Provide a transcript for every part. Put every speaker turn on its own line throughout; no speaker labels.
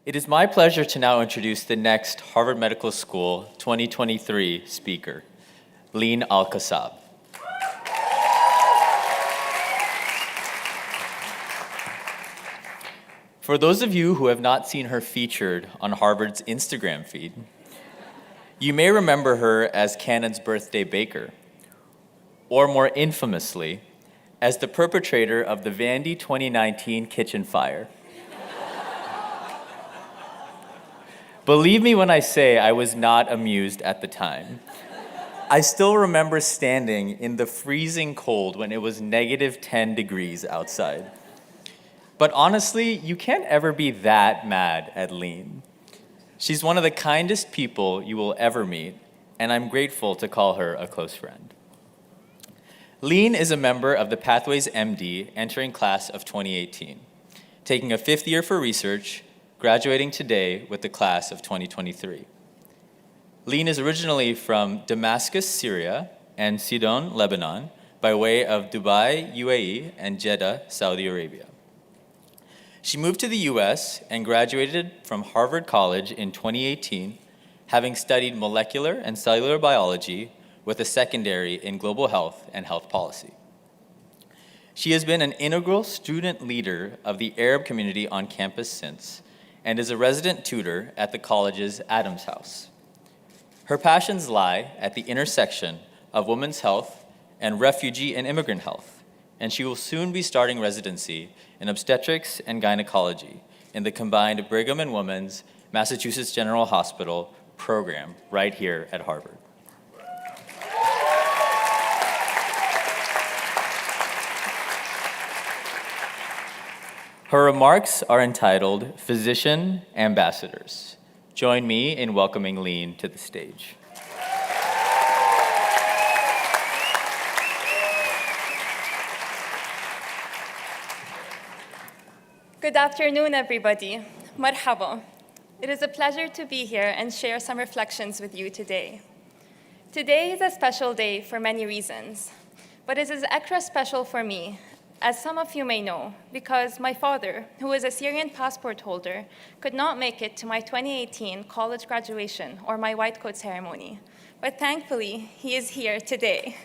It is my pleasure to now introduce the next Harvard Medical School 2023 speaker, Leen Al Kassab. For those of you who have not seen her featured on Harvard's Instagram feed, you may remember her as Cannon's birthday baker, or more infamously, as the perpetrator of the Vandy 2019 kitchen fire. Believe me when I say I was not amused at the time. I still remember standing in the freezing cold when it was -10 degrees outside. But honestly, you can't ever be that mad at Leen. She's one of the kindest people you will ever meet, and I'm grateful to call her a close friend. Leen is a member of the Pathways MD entering class of 2018, taking a 5th year for research, graduating today with the class of 2023. Leen is originally from Damascus, Syria, and Sidon, Lebanon, by way of Dubai, UAE, and Jeddah, Saudi Arabia. She moved to the US and graduated from Harvard College in 2018, having studied molecular and cellular biology with a secondary in global health and health policy. She has been an integral student leader of the Arab community on campus since, and is a resident tutor at the college's Adams House. Her passions lie at the intersection of women's health and refugee and immigrant health, and she will soon be starting residency in obstetrics and gynecology in the combined Brigham and Women's Massachusetts General Hospital program right here at Harvard. Her remarks are entitled Physician Ambassadors. Join me in welcoming Leen to the stage.
Good afternoon, everybody. Marhaba. It is a pleasure to be here and share some reflections with you today. Today is a special day for many reasons, but it is extra special for me, as some of you may know, because my father, who is a Syrian passport holder, could not make it to my 2018 college graduation or my white coat ceremony. But thankfully, he is here today.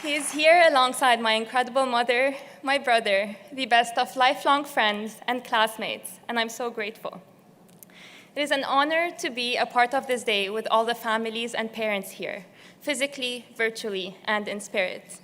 He is here alongside my incredible mother, my brother, the best of lifelong friends and classmates, and I'm so grateful. It is an honor to be a part of this day with all the families and parents here, physically, virtually, and in spirit.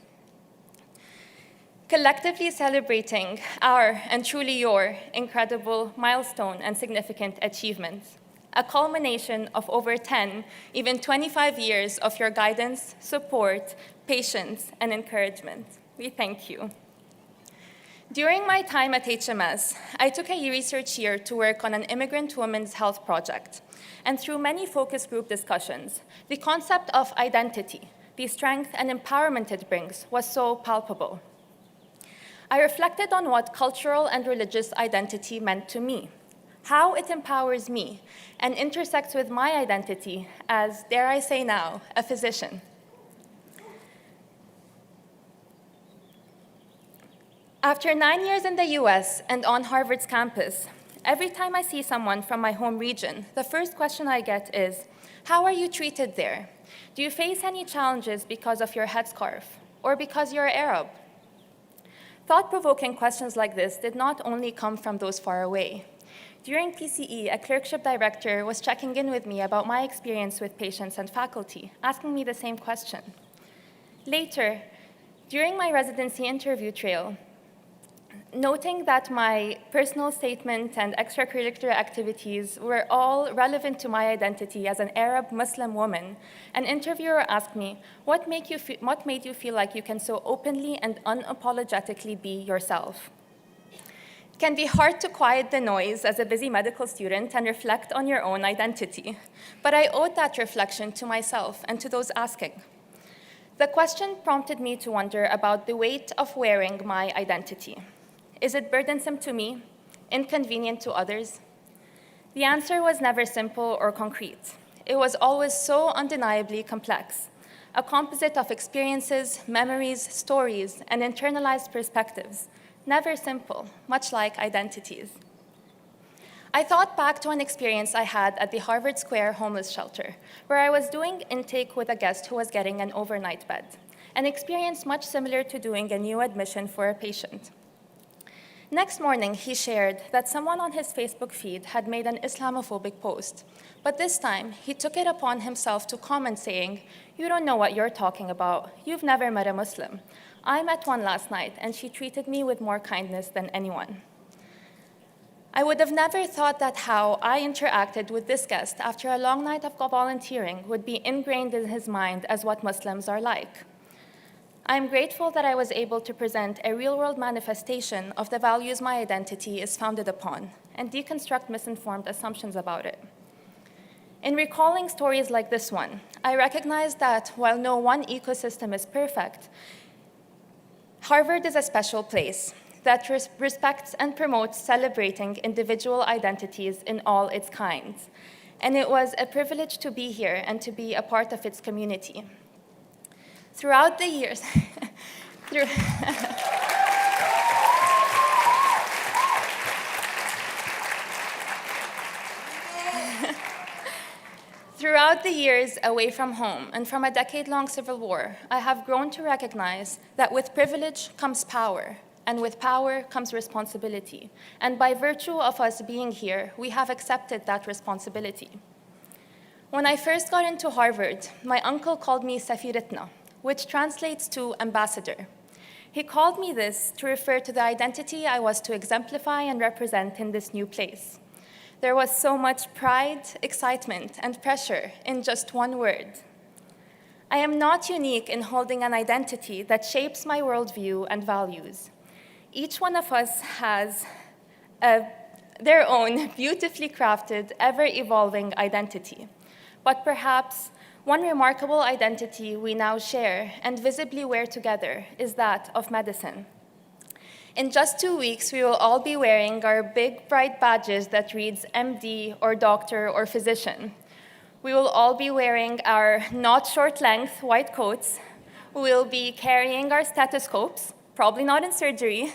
Collectively celebrating our, and truly your, incredible milestone and significant achievements, a culmination of over 10, even 25 years of your guidance, support, patience, and encouragement. We thank you. During my time at HMS, I took a research year to work on an immigrant women's health project. And through many focus group discussions, the concept of identity, the strength and empowerment it brings, was so palpable. I reflected on what cultural and religious identity meant to me, how it empowers me, and intersects with my identity as, dare I say now, a physician. After 9 years in the US and on Harvard's campus, every time I see someone from my home region, the first question I get is, how are you treated there? Do you face any challenges because of your headscarf or because you're Arab? Thought-provoking questions like this did not only come from those far away. During PCE, a clerkship director was checking in with me about my experience with patients and faculty, asking me the same question. Later, during my residency interview trail, noting that my personal statement and extracurricular activities were all relevant to my identity as an Arab Muslim woman, an interviewer asked me, what made you feel like you can so openly and unapologetically be yourself? It can be hard to quiet the noise as a busy medical student and reflect on your own identity, but I owed that reflection to myself and to those asking. The question prompted me to wonder about the weight of wearing my identity. Is it burdensome to me, inconvenient to others? The answer was never simple or concrete. it was always so undeniably complex, a composite of experiences, memories, stories, and internalized perspectives, never simple, much like identities. I thought back to an experience I had at the Harvard Square homeless shelter, where I was doing intake with a guest who was getting an overnight bed, an experience much similar to doing a new admission for a patient. Next morning, he shared that someone on his Facebook feed had made an Islamophobic post, but this time, he took it upon himself to comment saying, "You don't know what you're talking about. You've never met a Muslim. I met one last night, and she treated me with more kindness than anyone." I would have never thought that how I interacted with this guest after a long night of volunteering would be ingrained in his mind as what Muslims are like. I am grateful that I was able to present a real-world manifestation of the values my identity is founded upon and deconstruct misinformed assumptions about it. In recalling stories like this one, I recognize that while no one ecosystem is perfect, Harvard is a special place that respects and promotes celebrating individual identities in all its kinds. And it was a privilege to be here and to be a part of its community. Throughout the years, Throughout the years away from home and from a decade-long civil war, I have grown to recognize that with privilege comes power, and with power comes responsibility. And by virtue of us being here, we have accepted that responsibility. When I first got into Harvard, my uncle called me Safiretna, which translates to ambassador. He called me this to refer to the identity I was to exemplify and represent in this new place. There was so much pride, excitement, and pressure in just one word. I am not unique in holding an identity that shapes my worldview and values. Each one of us has their own beautifully crafted, ever-evolving identity. But perhaps one remarkable identity we now share and visibly wear together is that of medicine. In just 2 weeks, we will all be wearing our big, bright badges that reads MD or doctor or physician. We will all be wearing our not short-length white coats. We will be carrying our stethoscopes, probably not in surgery,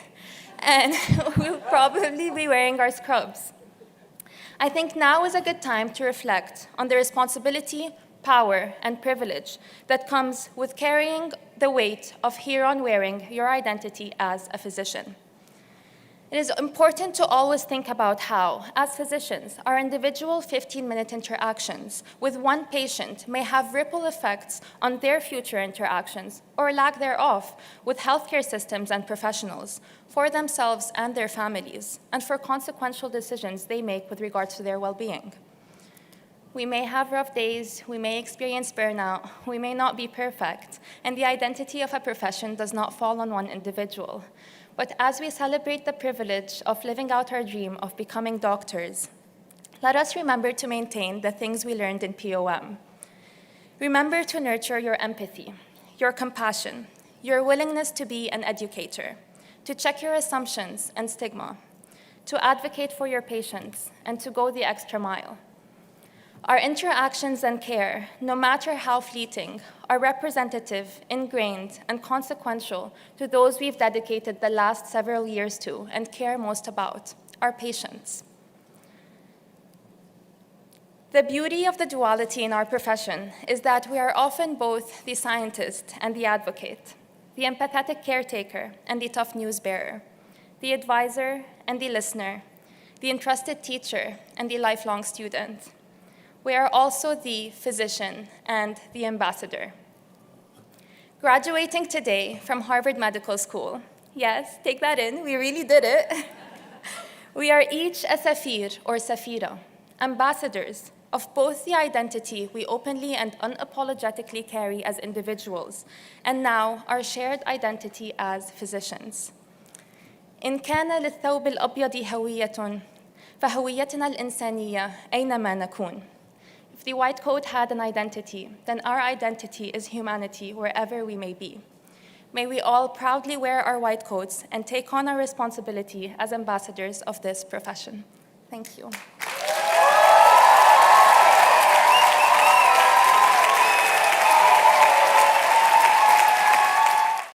and we'll probably be wearing our scrubs. I think now is a good time to reflect on the responsibility, power, and privilege that comes with carrying the weight of hereon wearing your identity as a physician. It is important to always think about how, as physicians, our individual 15-minute interactions with one patient may have ripple effects on their future interactions, or lack thereof, with healthcare systems and professionals, for themselves and their families, and for consequential decisions they make with regard to their well-being. We may have rough days, we may experience burnout, we may not be perfect, and the identity of a profession does not fall on one individual. But as we celebrate the privilege of living out our dream of becoming doctors, let us remember to maintain the things we learned in POM. Remember to nurture your empathy, your compassion, your willingness to be an educator, to check your assumptions and stigma, to advocate for your patients, and to go the extra mile. Our interactions and care, no matter how fleeting, are representative, ingrained, and consequential to those we've dedicated the last several years to and care most about, our patients. The beauty of the duality in our profession is that we are often both the scientist and the advocate, the empathetic caretaker and the tough news bearer, the advisor and the listener, the entrusted teacher and the lifelong student. We are also the physician and the ambassador. Graduating today from Harvard Medical School, yes, take that in, we really did it. We are each a Safir or Safira, ambassadors of both the identity we openly and unapologetically carry as individuals, and now our shared identity as physicians. إن كان للثوب الأبيض هوية فهويتنا الإنسانية أينما نكون. If the white coat had an identity, then our identity is humanity wherever we may be. May we all proudly wear our white coats and take on our responsibility as ambassadors of this profession. Thank you.